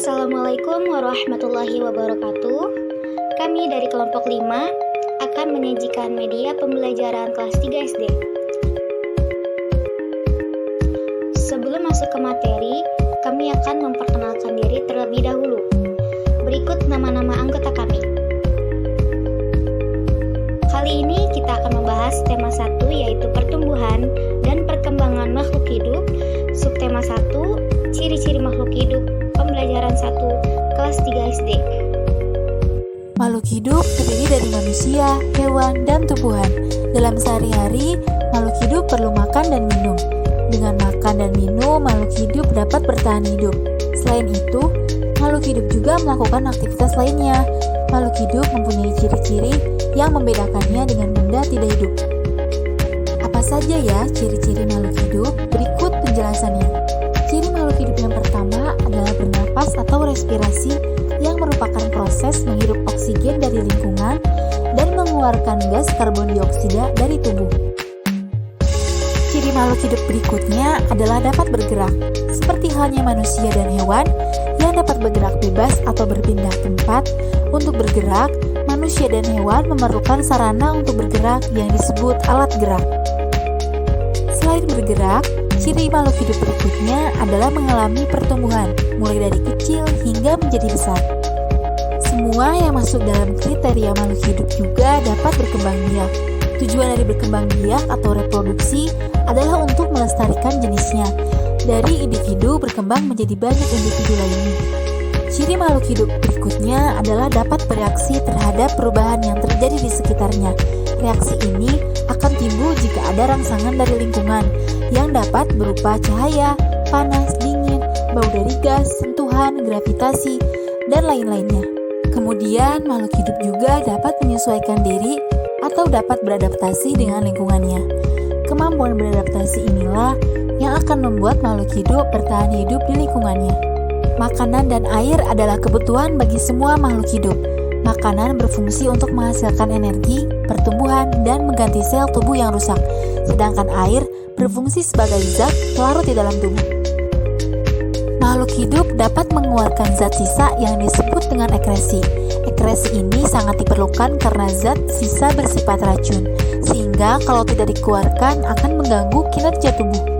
Assalamualaikum warahmatullahi wabarakatuh. Kami dari kelompok 5 akan menyajikan media pembelajaran kelas 3 SD. Sebelum masuk ke materi, kami akan memperkenalkan diri terlebih dahulu. Berikut nama-nama anggota kami. Kali ini kita akan membahas tema 1, yaitu pertumbuhan dan perkembangan makhluk hidup. Subtema 1, ciri-ciri makhluk hidup, pembelajaran 1, kelas 3 SD. Makhluk hidup terdiri dari manusia, hewan, dan tumbuhan. Dalam sehari-hari, makhluk hidup perlu makan dan minum. Dengan makan dan minum, makhluk hidup dapat bertahan hidup. Selain itu, makhluk hidup juga melakukan aktivitas lainnya. Makhluk hidup mempunyai ciri-ciri yang membedakannya dengan benda tidak hidup. Apa saja ya ciri-ciri makhluk hidup? Berikut penjelasannya. Ciri makhluk hidup yang pertama adalah bernapas atau respirasi, yang merupakan proses menghirup oksigen dari lingkungan dan mengeluarkan gas karbon dioksida dari tubuh. Ciri makhluk hidup berikutnya adalah dapat bergerak, seperti halnya manusia dan hewan yang dapat bergerak bebas atau berpindah tempat. Untuk bergerak, manusia dan hewan memerlukan sarana untuk bergerak yang disebut alat gerak. Selain bergerak, ciri makhluk hidup berikutnya adalah mengalami pertumbuhan, mulai dari kecil hingga menjadi besar. Semua yang masuk dalam kriteria makhluk hidup juga dapat berkembang biak. Tujuan dari berkembang biak atau reproduksi adalah untuk melestarikan jenisnya. Dari individu berkembang menjadi banyak individu lainnya. Ciri makhluk hidup berikutnya adalah dapat bereaksi terhadap perubahan yang terjadi di sekitarnya. Reaksi ini akan timbul jika ada rangsangan dari lingkungan yang dapat berupa cahaya, panas, dingin, bau dari gas, sentuhan, gravitasi, dan lain-lainnya. Kemudian, makhluk hidup juga dapat menyesuaikan diri atau dapat beradaptasi dengan lingkungannya. Kemampuan beradaptasi inilah yang akan membuat makhluk hidup bertahan hidup di lingkungannya. Makanan dan air adalah kebutuhan bagi semua makhluk hidup. Makanan berfungsi untuk menghasilkan energi, pertumbuhan, dan mengganti sel tubuh yang rusak. Sedangkan air berfungsi sebagai zat pelarut di dalam tubuh. Makhluk hidup dapat mengeluarkan zat sisa yang disebut dengan ekresi. Ekresi ini sangat diperlukan karena zat sisa bersifat racun, sehingga kalau tidak dikeluarkan akan mengganggu kinerja tubuh.